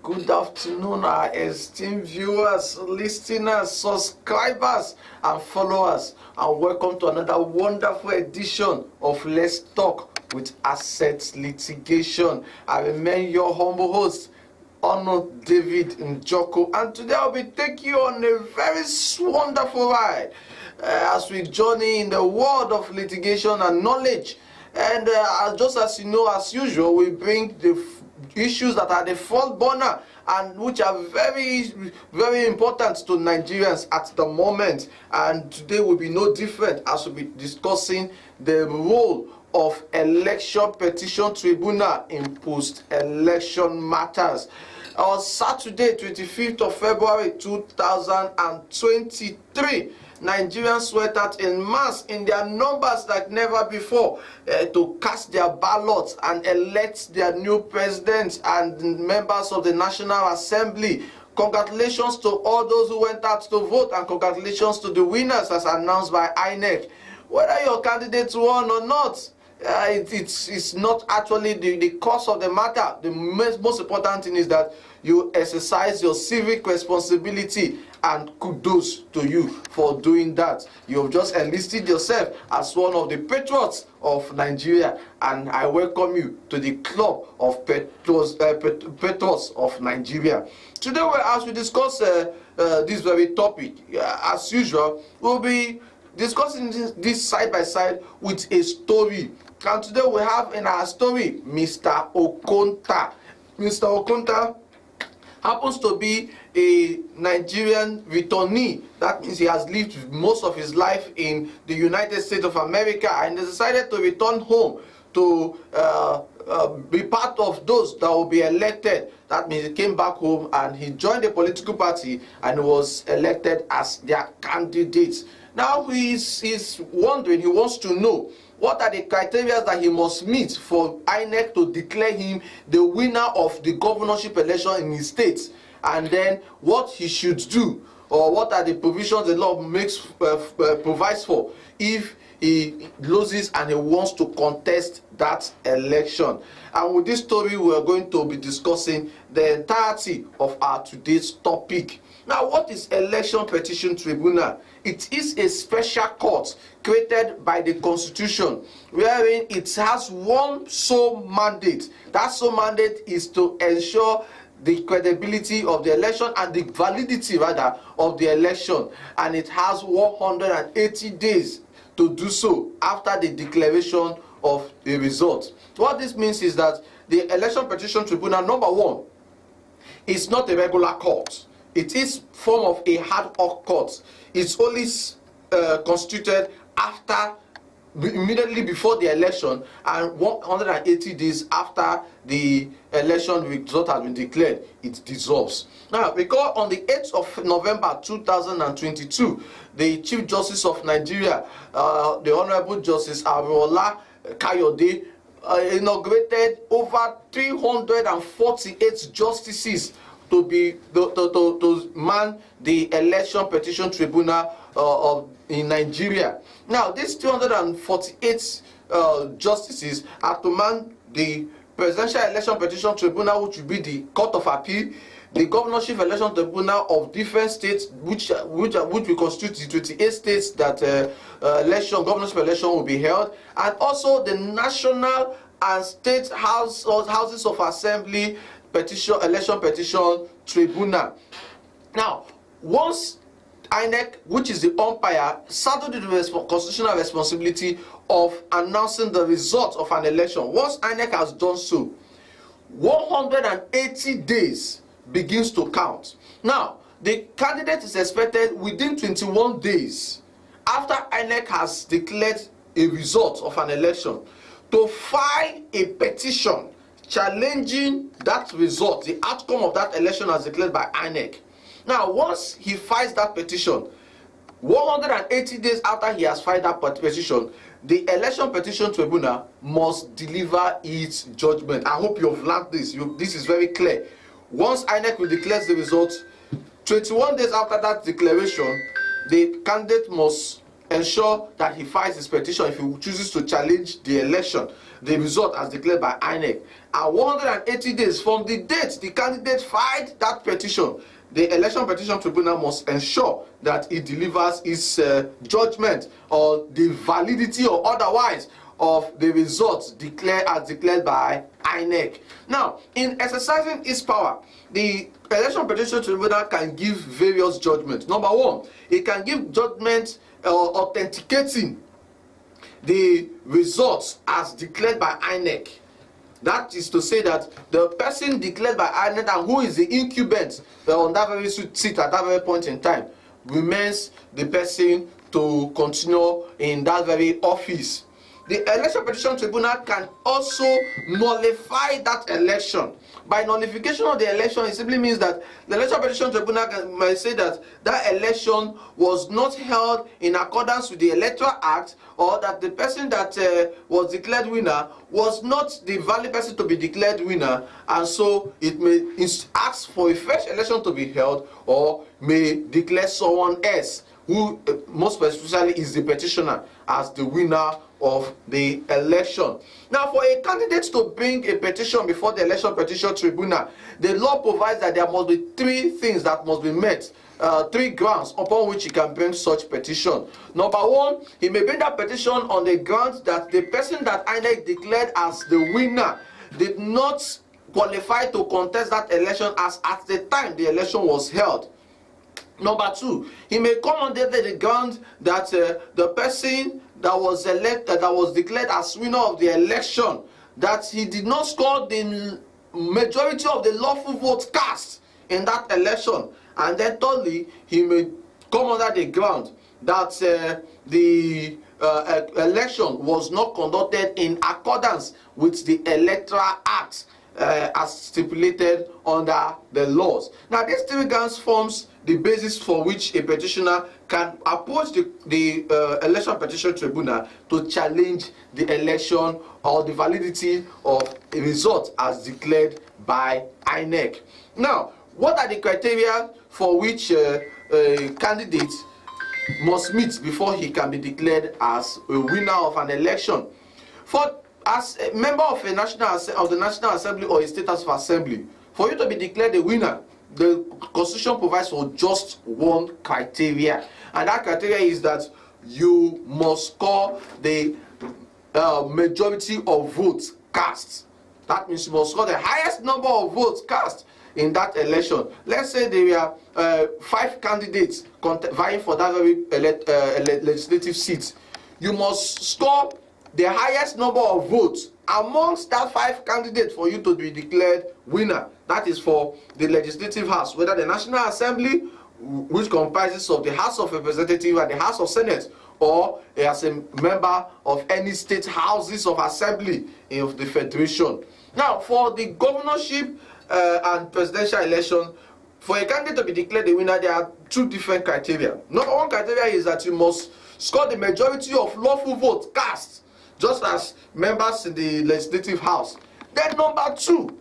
Good afternoon, our esteemed viewers, listeners, subscribers, and followers, and welcome to another wonderful edition of Let's Talk with Assets Litigation. I remain your humble host, Honored David Njoko, and today I'll be taking you on a very wonderful ride as we journey in the world of litigation and knowledge. And just as you know, as usual, we bring the issues that are the front burner and which are very, very important to Nigerians at the moment. And today will be no different as we'll be discussing the role of election petition tribunal in post-election matters. On Saturday, 25th of February 2023, Nigerians sweat out in mass in their numbers like never before to cast their ballots and elect their new president and members of the National Assembly. Congratulations to all those who went out to vote, and congratulations to the winners as announced by INEC. Whether your candidate won or not, it's not actually the cause of the matter. The most important thing is that you exercise your civic responsibility, and kudos to you for doing that. You have just enlisted yourself as one of the patriots of Nigeria, and I welcome you to the club of patriots of Nigeria. Today, as we discuss this very topic, as usual, we'll be discussing this side by side with a story. And today we have in our story Mr. Okonta. Mr. Okonta happens to be a Nigerian returnee. That means he has lived most of his life in the United States of America and decided to return home to be part of those that will be elected. That means he came back home and he joined a political party and was elected as their candidate. Now he's wondering, he wants to know what are the criteria that he must meet for INEC to declare him the winner of the governorship election in his state, and then what he should do, or what are the provisions the law provides for if he loses and he wants to contest that election. And with this story, we are going to be discussing the entirety of our today's topic. Now, what is Election Petition Tribunal? It is a special court created by the Constitution, wherein it has one sole mandate. That sole mandate is to ensure the credibility of the election and the validity, rather, of the election. And it has 180 days to do so after the declaration of the result. What this means is that the Election Petition Tribunal, number one, is not a regular court. It is form of a ad hoc court. It's only constituted after, immediately before the election, and 180 days after the election result has been declared, it dissolves. Now, recall on the 8th of November 2022, the Chief Justice of Nigeria, the Honorable Justice Ariola Kayode, inaugurated over 348 justices to man the Election Petition Tribunal in Nigeria. Now, these 248 justices are to man the Presidential Election Petition Tribunal, which will be the Court of Appeal, the Governorship Election Tribunal of different states, which will constitute the 28 states that governorship election will be held, and also the National and State Houses of Assembly Election Petition Tribunal. Now, once INEC, which is the umpire, saddled with the constitutional responsibility of announcing the result of an election, once INEC has done so, 180 days begins to count. Now, the candidate is expected within 21 days after INEC has declared a result of an election to file a petition challenging that result, the outcome of that election as declared by INEC. Now, once he files that petition, 180 days after he has filed that petition, the Election Petition Tribunal must deliver its judgment. I hope you have learned this. This is very clear. Once INEC will declare the result, 21 days after that declaration, the candidate must ensure that he files his petition if he chooses to challenge the election, the result as declared by INEC. And 180 days from the date the candidate filed that petition, the Election Petition Tribunal must ensure that it delivers its judgment or the validity or otherwise of the results declared by INEC. Now, in exercising its power, the Election Petition Tribunal can give various judgments. Number one, it can give judgment authenticating the results as declared by INEC. That is to say that the person declared by INEC and who is the incumbent on that very seat at that very point in time remains the person to continue in that very office. The Election Petition Tribunal can also nullify that election. By nullification of the election, it simply means that the Election Petition Tribunal might say that that election was not held in accordance with the Electoral Act, or that the person that was declared winner was not the valid person to be declared winner, and so it may ask for a fresh election to be held or may declare someone else, who most especially is the petitioner, as the winner of the election. Now, for a candidate to bring a petition before the Election Petition Tribunal, the law provides that there must be three things that must be met, three grounds upon which he can bring such petition. Number one, he may bring that petition on the grounds that the person that INEC declared as the winner did not qualify to contest that election as at the time the election was held. Number two, he may come under the ground that the person that was elected, that was declared as winner of the election, that he did not score the majority of the lawful votes cast in that election. And then thirdly, he may come under the ground that the election was not conducted in accordance with the Electoral Act as stipulated under the laws. Now, these three grounds forms the basis for which a petitioner can approach the Election Petition Tribunal to challenge the election or the validity of a result as declared by INEC. Now, what are the criteria for which a candidate must meet before he can be declared as a winner of an election? As a member of the National Assembly or a state house of assembly, for you to be declared a winner, the Constitution provides for just one criteria, and that criteria is that you must score the majority of votes cast. That means you must score the highest number of votes cast in that election. Let's say there were 5 candidates vying for that very legislative seat. You must score the highest number of votes amongst that 5 candidates for you to be declared winner. That is for the legislative house, whether the National Assembly, which comprises of the House of Representatives and the House of Senate, or as a member of any state houses of assembly of the Federation. Now, for the governorship and presidential election, for a candidate to be declared a winner, there are 2 different criteria. Number 1 criteria is that you must score the majority of lawful votes cast, just as members in the legislative house. Then number 2,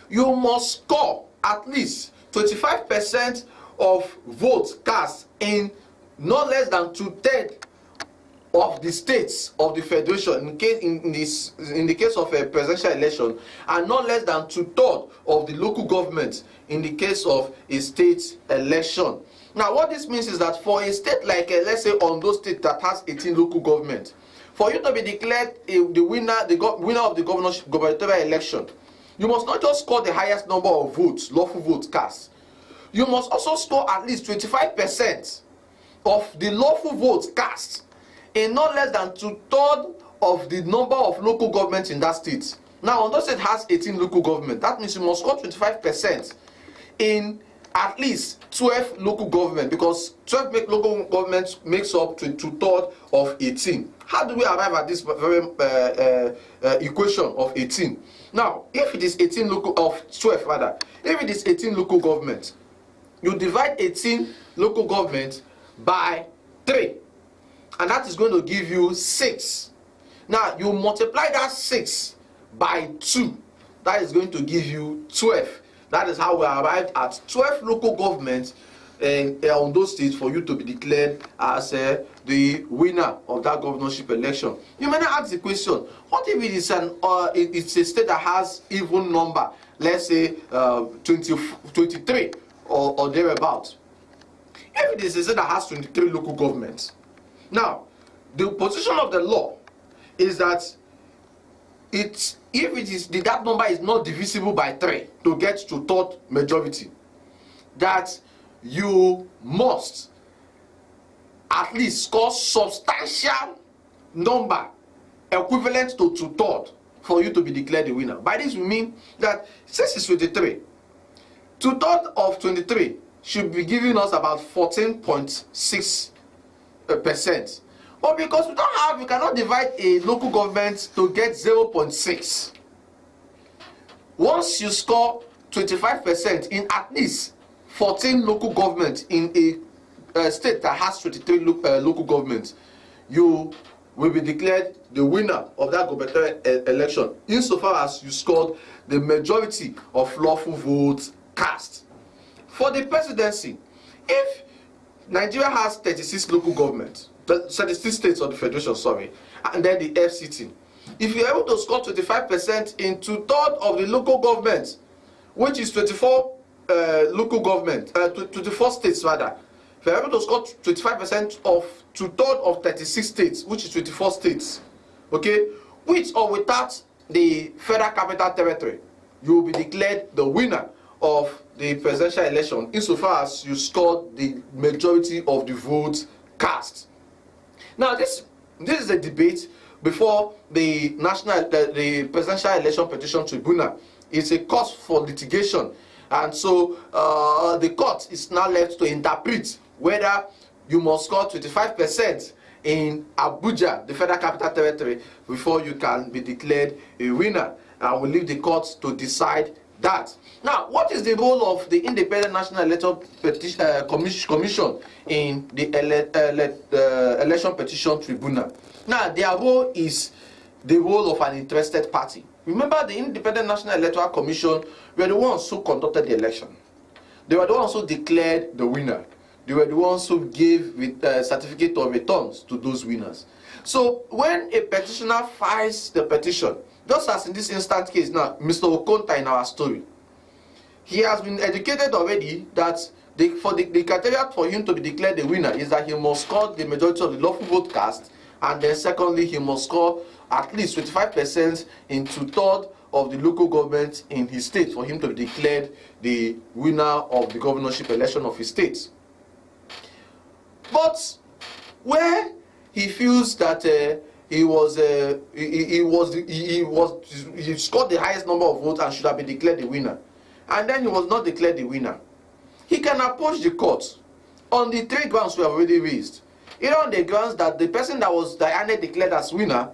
you must score at least 25% of votes cast in no less than 2/3 of the states of the federation in the case of a presidential election, and not less than 2/3 of the local government in the case of a state election. Now, what this means is that for a state like let's say Ondo State that has 18 local governments, for you to be declared the winner of the gubernatorial election, you must not just score the highest number of votes, lawful votes cast. You must also score at least 25% of the lawful votes cast in not less than 2/3 of the number of local governments in that state. Now, Ondo State has 18 local governments. That means you must score 25% in at least 12 local governments, because 12 local governments makes up to 2/3 of 18. How do we arrive at this very equation of 18? Now, if it is 18 of 12 rather, if it is 18 local governments, you divide 18 local governments by 3, and that is going to give you 6. Now, you multiply that 6 by 2, that is going to give you 12. That is how we arrived at 12 local governments on those states for you to be declared as the winner of that governorship election. You may not ask the question, what if it is it's a state that has even number, let's say 23 or thereabouts? If it is a state that has 23 local governments, now the position of the law is that if that number is not divisible by 3 to get to third majority, that you must at least score substantial number equivalent to 2/3 for you to be declared the winner. By this we mean that since it's 23, 2/3 of 23 should be giving us about 14.6%. But because we cannot divide a local government to get 0.6. Once you score 25% in at least 14 local governments in a state that has 23 local governments, you will be declared the winner of that gubernatorial election insofar as you scored the majority of lawful votes cast. For the presidency, if Nigeria has 36 local governments, 36 states of the federation, sorry, and then the FCT, if you're able to score 25% in 2/3 of the local governments, which is 24 local government, 24 states rather, if you're able to score 25% of 2/3 of 36 states, which is 24 states, okay, with or without the federal capital territory, you will be declared the winner of the presidential election insofar as you scored the majority of the votes cast. Now this is a debate before the presidential election petition tribunal. It's a cause for litigation, and so the court is now left to interpret whether you must score 25% in Abuja, the federal capital territory, before you can be declared a winner. And we'll leave the court to decide that. Now, what is the role of the Independent National Electoral Commission in the Election Petition Tribunal? Now, their role is the role of an interested party. Remember, the Independent National Electoral Commission were the ones who conducted the election. They were the ones who declared the winner. They were the ones who gave certificate of returns to those winners. So, when a petitioner files the petition, just as in this instant case now, Mr. Okonta in our story, he has been educated already that the criteria for him to be declared the winner is that he must score the majority of the lawful vote cast, and then secondly, he must score at least 25% in 2/3 of the local government in his state for him to be declared the winner of the governorship election of his state. But where he feels that he scored the highest number of votes and should have been declared the winner, and then he was not declared the winner, he can approach the court on the 3 grounds we have already raised. Either on the grounds that the person that was declared as winner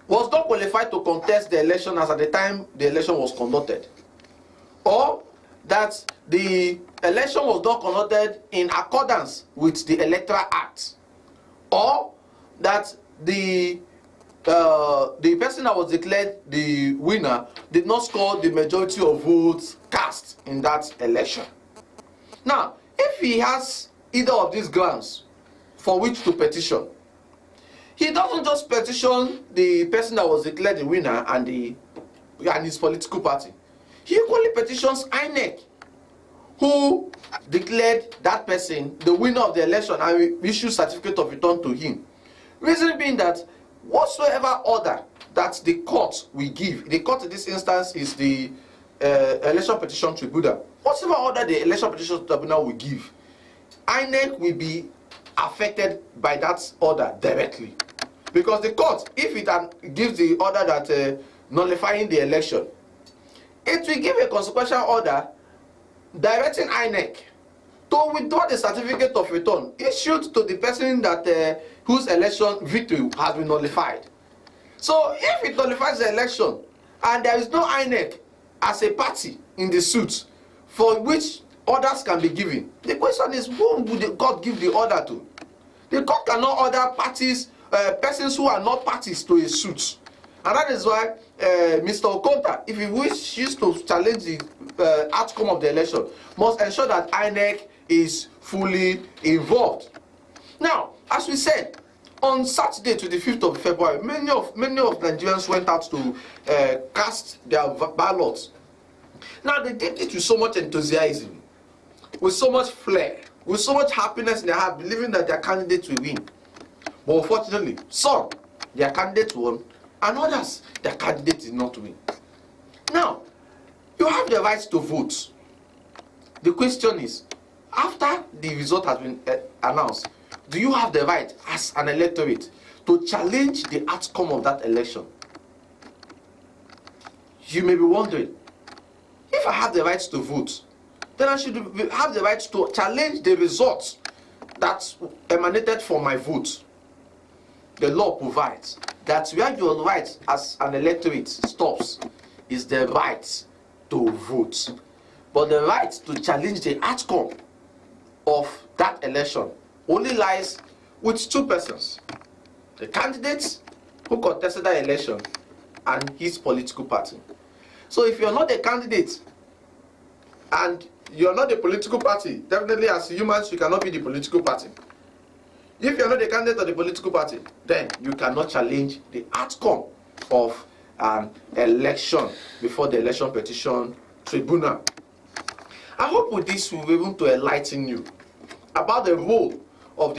was not qualified to contest the election as at the time the election was conducted, or that the election was not conducted in accordance with the Electoral Act, or that the person that was declared the winner did not score the majority of votes cast in that election. Now, if he has either of these grounds for which to petition, he doesn't just petition the person that was declared the winner and his political party. He equally petitions INEC, who declared that person the winner of the election and issued certificate of return to him. Reason being that whatsoever order that the court will give, the court in this instance is the Election Petition Tribunal, whatsoever order the Election Petition Tribunal will give, INEC will be affected by that order directly. Because the court, if it gives the order that nullifying the election, it will give a consequential order directing INEC to withdraw the certificate of return issued to the person that whose election victory has been nullified. So if it nullifies the election and there is no INEC as a party in the suit for which orders can be given, the question is, whom would the court give the order to? The court cannot order parties, persons who are not parties to a suit. And that is why Mr. Okonta, if he wishes to challenge the outcome of the election, must ensure that INEC is fully involved. Now, as we said, on Saturday, 25th of February, many of Nigerians went out to cast their ballots. Now, they did it with so much enthusiasm, with so much flair, with so much happiness in their heart, believing that their candidate will win. But unfortunately, some, their candidate won, and others, their candidate did not win. Now, you have the right to vote. The question is, after the result has been announced, do you have the right as an electorate to challenge the outcome of that election? You may be wondering, if I have the right to vote, then I should have the right to challenge the results that emanated from my vote. The law provides that where your right as an electorate stops is the right to vote. But the right to challenge the outcome of that election only lies with two persons: the candidate who contested that election and his political party. So if you're not a candidate and you're not a political party, definitely as humans you cannot be the political party. If you're not a candidate of the political party, then you cannot challenge the outcome of an election before the election petition tribunal. I hope with this we will be able to enlighten you about the role